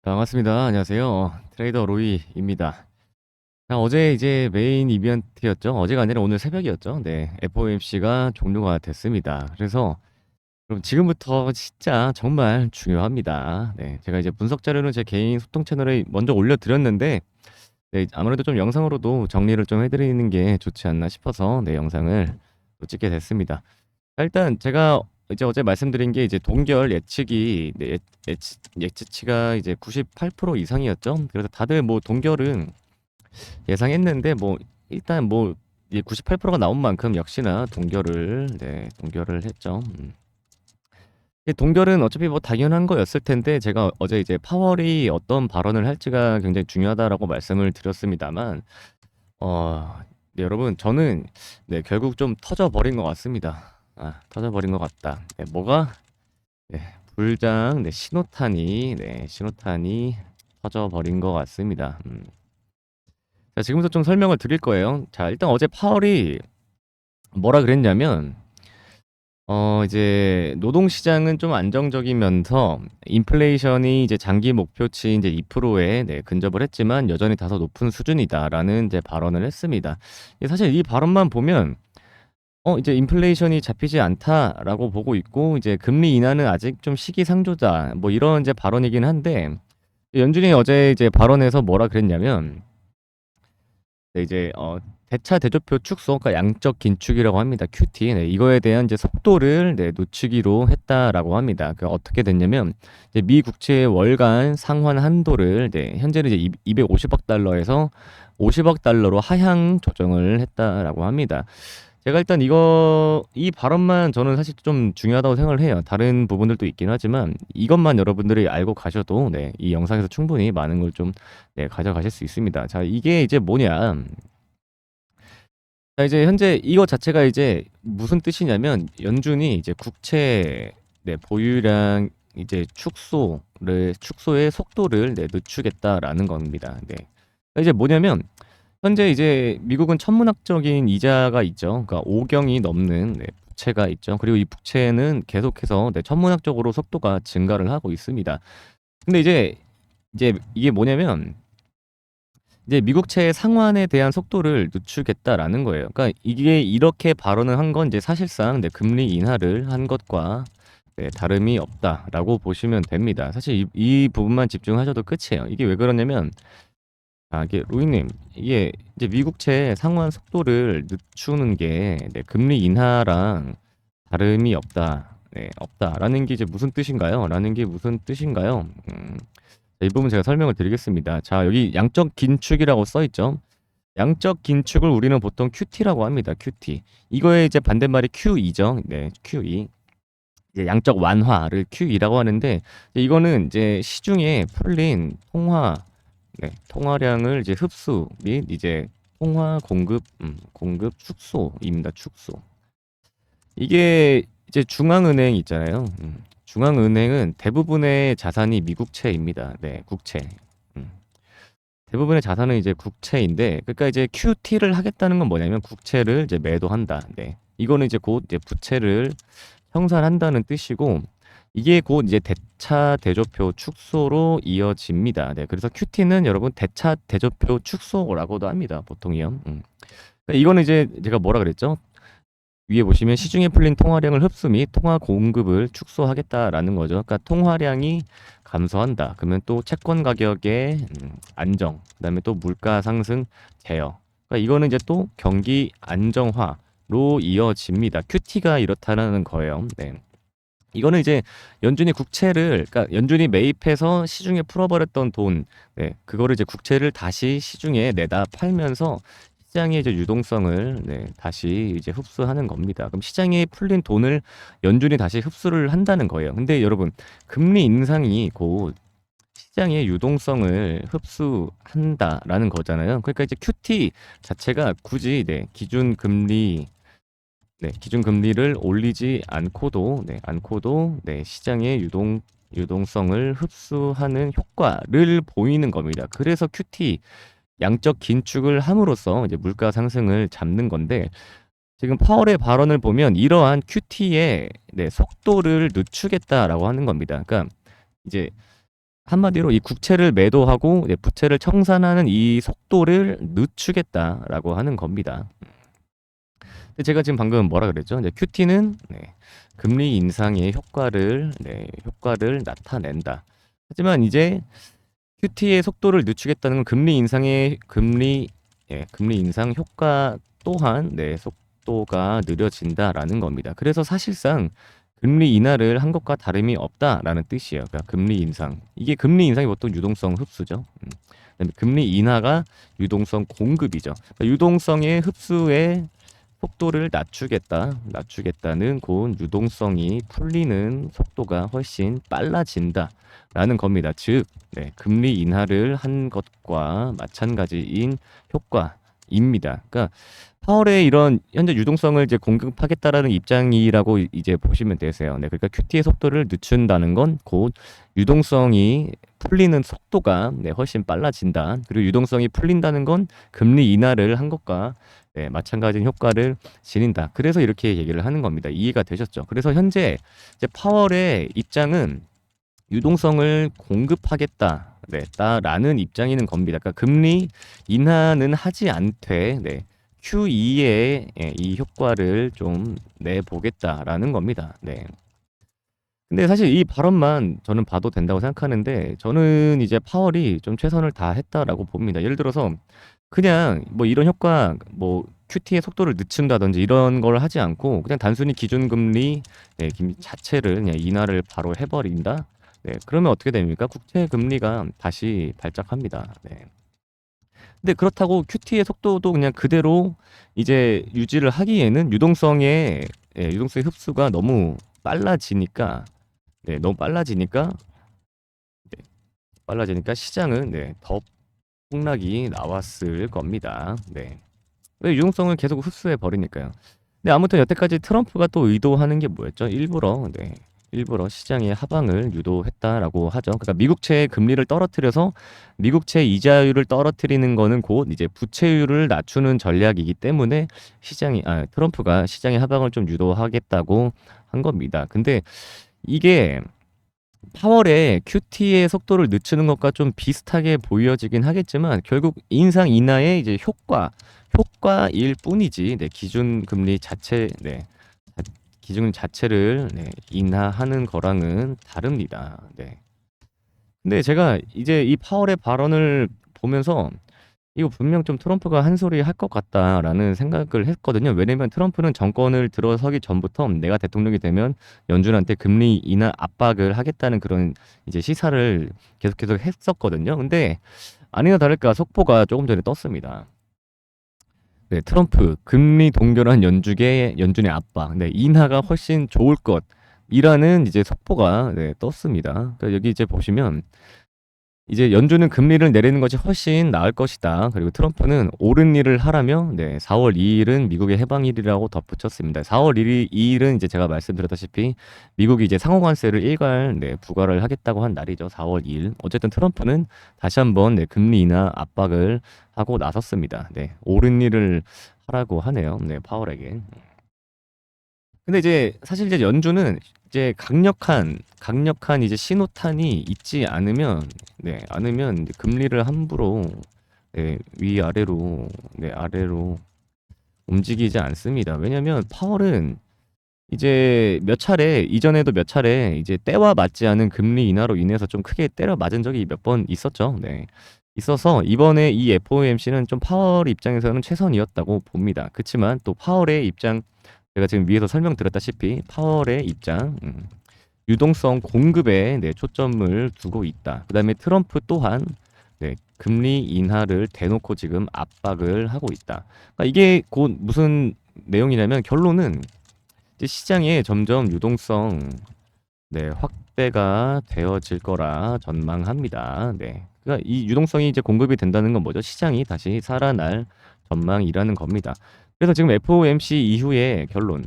반갑습니다. 안녕하세요. 트레이더 로이입니다. 어제 이제 메인 이벤트였죠. 어제가 아니라 오늘 새벽이었죠. 네, FOMC가 종료가 됐습니다. 그래서 그럼 지금부터 진짜 정말 중요합니다. 네, 제가 이제 분석 자료는 제 개인 소통 채널에 먼저 올려드렸는데, 네, 아무래도 좀 영상으로도 정리를 좀 해드리는 게 좋지 않나 싶어서 네, 영상을 또 찍게 됐습니다. 일단 제가 이제 어제 말씀드린 게 이제 동결 예측이 네, 예측치가 이제 98% 이상이었죠. 그래서 다들 뭐 동결은 예상했는데 뭐 일단 뭐 이제 98%가 나온 만큼 역시나 동결을 했죠. 이 동결은 어차피 뭐 당연한 거였을 텐데 제가 어제 이제 파월이 어떤 발언을 할지가 굉장히 중요하다라고 말씀을 드렸습니다만 네, 여러분 저는 네, 결국 좀 터져버린 것 같습니다. 터져버린 것 같다. 네, 뭐가 네, 불장 신호탄이 터져버린 것 같습니다. 자, 지금부터 좀 설명을 드릴 거예요. 자, 일단 어제 파월이 뭐라 그랬냐면 이제 노동시장은 좀 안정적이면서 인플레이션이 이제 장기 목표치 이제 2%에 네, 근접을 했지만 여전히 다소 높은 수준이다라는 이제 발언을 했습니다. 사실 이 발언만 보면 이제 인플레이션이 잡히지 않다라고 보고 있고 이제 금리 인하는 아직 좀 시기상조다. 뭐 이런 이제 발언이긴 한데 연준이 어제 이제 발언에서 뭐라 그랬냐면 네, 이제 대차 대조표 축소, 그러니까 양적 긴축이라고 합니다. QT. 네, 이거에 대한 이제 속도를 네, 늦추기로 했다라고 합니다. 그 어떻게 됐냐면 이제 미 국채의 월간 상환 한도를 네, 현재는 이제 250억 달러에서 50억 달러로 하향 조정을 했다라고 합니다. 제가 일단 이 발언만 저는 사실 좀 중요하다고 생각을 해요. 다른 부분들도 있긴 하지만 이것만 여러분들이 알고 가셔도 네, 이 영상에서 충분히 많은 걸 좀 네, 가져가실 수 있습니다. 자, 이게 이제 뭐냐? 자, 이제 현재 이거 자체가 이제 무슨 뜻이냐면 연준이 이제 국채 네, 보유량 이제 축소의 속도를 네, 늦추겠다라는 겁니다. 네. 이제 뭐냐면 현재 이제 미국은 천문학적인 이자가 있죠. 그러니까 5경이 넘는 네, 부채가 있죠. 그리고 이 부채는 계속해서 네, 천문학적으로 속도가 증가를 하고 있습니다. 근데 이제 이게 뭐냐면 이제 미국채 상환에 대한 속도를 늦추겠다라는 거예요. 그러니까 이게 이렇게 발언을 한 건 이제 사실상 네, 금리 인하를 한 것과 네, 다름이 없다라고 보시면 됩니다. 사실 이 부분만 집중하셔도 끝이에요. 이게 왜 그러냐면 이게 로이님, 이게 이제 미국채 상환 속도를 늦추는 게 네, 금리 인하랑 다름이 없다. 네, 없다라는 게 이제 무슨 뜻인가요? 라는 게 무슨 뜻인가요? 자, 이 부분 제가 설명을 드리겠습니다. 자, 여기 양적 긴축이라고 써 있죠. 양적 긴축을 우리는 보통 QT라고 합니다. QT. 이거의 이제 반대말이 QE죠. 네, QE. 이제 양적 완화를 QE라고 하는데 이거는 이제 시중에 풀린 통화량을 이제 흡수 및 이제 통화 공급 축소입니다. 축소. 이게 이제 중앙은행 있잖아요. 중앙은행은 대부분의 자산이 미국채입니다. 네, 국채. 음. 대부분의 자산은 이제 국채인데, 그러니까 이제 QT를 하겠다는 건 뭐냐면 국채를 이제 매도한다. 네, 이거는 이제 곧 이제 부채를 청산한다는 뜻이고, 이게 곧 이제 대차 대조표 축소로 이어집니다. 네, 그래서 QT는 여러분 대차 대조표 축소라고도 합니다. 보통이요. 그러니까 이거는 이제 제가 뭐라 그랬죠? 위에 보시면 시중에 풀린 통화량을 흡수 및 통화 공급을 축소하겠다라는 거죠. 그러니까 통화량이 감소한다. 그러면 또 채권 가격의 안정, 그다음에 또 물가 상승 제어. 그러니까 이거는 이제 또 경기 안정화로 이어집니다. QT가 이렇다는 거예요. 네. 이거는 이제 연준이 그러니까 연준이 매입해서 시중에 풀어버렸던 돈, 네, 그거를 이제 국채를 다시 시중에 내다 팔면서 시장의 이제 유동성을 네, 다시 이제 흡수하는 겁니다. 그럼 시장에 풀린 돈을 연준이 다시 흡수를 한다는 거예요. 근데 여러분, 금리 인상이 곧 시장의 유동성을 흡수한다라는 거잖아요. 그러니까 이제 QT 자체가 굳이 기준 금리를 올리지 않고도 시장의 유동성을 흡수하는 효과를 보이는 겁니다. 그래서 QT 양적 긴축을 함으로써 이제 물가 상승을 잡는 건데 지금 파월의 발언을 보면 이러한 QT의 속도를 늦추겠다라고 하는 겁니다. 그러니까 이제 한마디로 이 국채를 매도하고 부채를 청산하는 이 속도를 늦추겠다라고 하는 겁니다. 근데 제가 지금 방금 뭐라 그랬죠? 이제 QT는 금리 인상의 효과를 나타낸다. 하지만 이제 QT의 속도를 늦추겠다는 건 금리 인상 효과 또한 속도가 느려진다라는 겁니다. 그래서 사실상 금리 인하를 한 것과 다름이 없다라는 뜻이에요. 그러니까 금리 인상이 보통 유동성 흡수죠. 그다음에 금리 인하가 유동성 공급이죠. 그러니까 유동성의 흡수의 속도를 낮추겠다는 고운 유동성이 풀리는 속도가 훨씬 빨라진다라는 겁니다. 즉, 금리 인하를 한 것과 마찬가지인 효과입니다. 그러니까 파월의 이런 현재 유동성을 이제 공급하겠다라는 입장이라고 이제 보시면 되세요. 그러니까 QT의 속도를 늦춘다는 건 곧 유동성이 풀리는 속도가 훨씬 빨라진다. 그리고 유동성이 풀린다는 건 금리 인하를 한 것과 마찬가지인 효과를 지닌다. 그래서 이렇게 얘기를 하는 겁니다. 이해가 되셨죠? 그래서 현재 이제 파월의 입장은 유동성을 공급하겠다. 라는 입장이는 겁니다. 그러니까 금리 인하는 하지 않되 QE의 이 효과를 좀 내보겠다라는 겁니다. 근데 사실 이 발언만 저는 봐도 된다고 생각하는데 저는 이제 파월이 좀 최선을 다했다라고 봅니다. 예를 들어서 그냥 뭐 이런 효과 뭐 QT의 속도를 늦춘다든지 이런 걸 하지 않고 그냥 단순히 기준금리 자체를 그냥 인하를 바로 해버린다. 그러면 어떻게 됩니까? 국채 금리가 다시 발작합니다. 근데 그렇다고 QT의 속도도 그냥 그대로 이제 유지를 하기에는 유동성의 흡수가 너무 빨라지니까 빨라지니까 시장은 더 폭락이 나왔을 겁니다. 왜 유동성을 계속 흡수해 버리니까요. 근데 아무튼 여태까지 트럼프가 또 의도하는 게 뭐였죠? 일부러 시장의 하방을 유도했다라고 하죠. 그러니까 미국채의 금리를 떨어뜨려서 미국채 이자율을 떨어뜨리는 거는 곧 이제 부채율을 낮추는 전략이기 때문에 트럼프가 시장의 하방을 좀 유도하겠다고 한 겁니다. 근데 이게 파월의 QT의 속도를 늦추는 것과 좀 비슷하게 보여지긴 하겠지만 결국 인상 인하의 이제 효과일 뿐이지 기준 자체를 인하하는 거랑은 다릅니다. 근데 제가 이제 이 파월의 발언을 보면서 이거 분명 좀 트럼프가 한 소리 할 것 같다라는 생각을 했거든요. 왜냐면 트럼프는 정권을 들어서기 전부터 내가 대통령이 되면 연준한테 금리 인하 압박을 하겠다는 그런 이제 시사를 계속 했었거든요. 근데 아니나 다를까 속보가 조금 전에 떴습니다. 트럼프 금리 동결한 연준의 압박, 인하가 훨씬 좋을 것이라는 이제 속보가 떴습니다. 그러니까 여기 이제 보시면 이제 연준은 금리를 내리는 것이 훨씬 나을 것이다. 그리고 트럼프는 옳은 일을 하라며 4월 2일은 미국의 해방일이라고 덧붙였습니다. 4월 2일은 이제 제가 말씀드렸다시피 미국이 이제 상호관세를 일괄 부과를 하겠다고 한 날이죠. 4월 2일. 어쨌든 트럼프는 다시 한번 금리 인하 압박을 하고 나섰습니다. 옳은 일을 하라고 하네요. 파월에게. 근데 이제 사실 이제 연준은 이제 강력한 이제 신호탄이 있지 않으면 이제 금리를 함부로 아래로 움직이지 않습니다. 왜냐면 파월은 이제 이전에도 몇 차례 이제 때와 맞지 않은 금리 인하로 인해서 좀 크게 때려 맞은 적이 몇 번 있었죠. 있어서 이번에 이 FOMC는 좀 파월 입장에서는 최선이었다고 봅니다. 그렇지만 또 파월의 입장 제가 지금 위에서 설명드렸다시피 파월의 입장 유동성 공급에 초점을 두고 있다. 그다음에 트럼프 또한 금리 인하를 대놓고 지금 압박을 하고 있다. 그러니까 이게 곧 무슨 내용이냐면 결론은 이제 시장에 점점 유동성 확대가 되어질 거라 전망합니다. 그러니까 이 유동성이 이제 공급이 된다는 건 뭐죠? 시장이 다시 살아날 전망이라는 겁니다. 그래서 지금 FOMC 이후의 결론,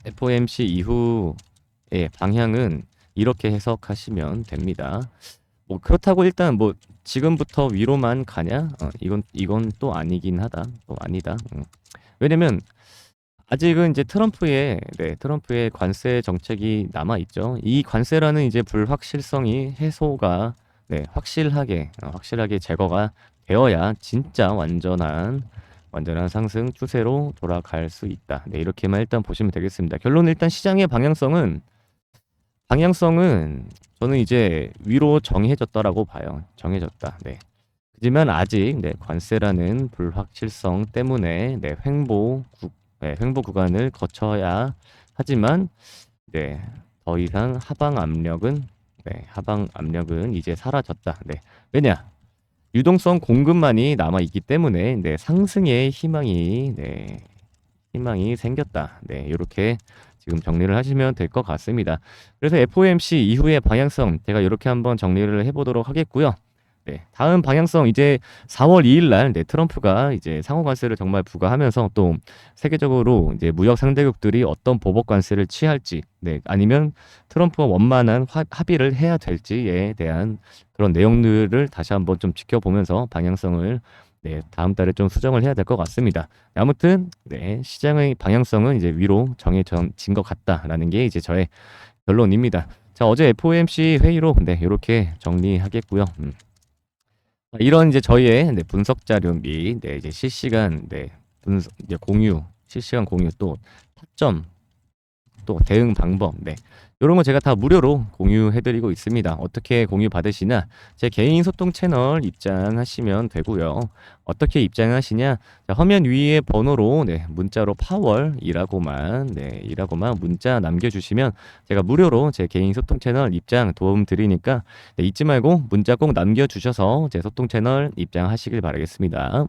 FOMC 이후의 방향은 이렇게 해석하시면 됩니다. 뭐 그렇다고 일단 뭐 지금부터 위로만 가냐? 이건 또 아니긴 하다. 또 아니다. 왜냐면 아직은 이제 트럼프의 관세 정책이 남아 있죠. 이 관세라는 이제 불확실성이 해소가 확실하게 제거가 되어야 진짜 완전한 상승 추세로 돌아갈 수 있다. 네, 이렇게만 일단 보시면 되겠습니다. 결론은 일단 시장의 방향성은 저는 이제 위로 정해졌다라고 봐요. 정해졌다. 네. 하지만 아직 관세라는 불확실성 때문에 횡보 구간을 거쳐야 하지만 네, 더 이상 하방 압력은 이제 사라졌다. 네. 왜냐? 유동성 공급만이 남아 있기 때문에 상승의 희망이 생겼다. 네, 이렇게 지금 정리를 하시면 될 것 같습니다. 그래서 FOMC 이후의 방향성 제가 이렇게 한번 정리를 해보도록 하겠고요. 네, 다음 방향성 이제 4월 2일 날 트럼프가 이제 상호 관세를 정말 부과하면서 또 세계적으로 이제 무역 상대국들이 어떤 보복 관세를 취할지, 아니면 트럼프와 원만한 합의를 해야 될지에 대한 그런 내용들을 다시 한번 좀 지켜보면서 방향성을 다음 달에 좀 수정을 해야 될 것 같습니다. 아무튼 시장의 방향성은 이제 위로 정해진 것 같다라는 게 이제 저의 결론입니다. 자, 어제 FOMC 회의로 이렇게 정리하겠고요. 이런 이제 저희의 분석 자료 및 이제 실시간 분석 이제 실시간 공유 또 타점 또 대응 방법 요런 거 제가 다 무료로 공유해드리고 있습니다. 어떻게 공유 받으시나 제 개인 소통 채널 입장하시면 되고요. 어떻게 입장하시냐? 자, 화면 위에 번호로 문자로 파월이라고만 문자 남겨주시면 제가 무료로 제 개인 소통 채널 입장 도움 드리니까 잊지 말고 문자 꼭 남겨주셔서 제 소통 채널 입장하시길 바라겠습니다.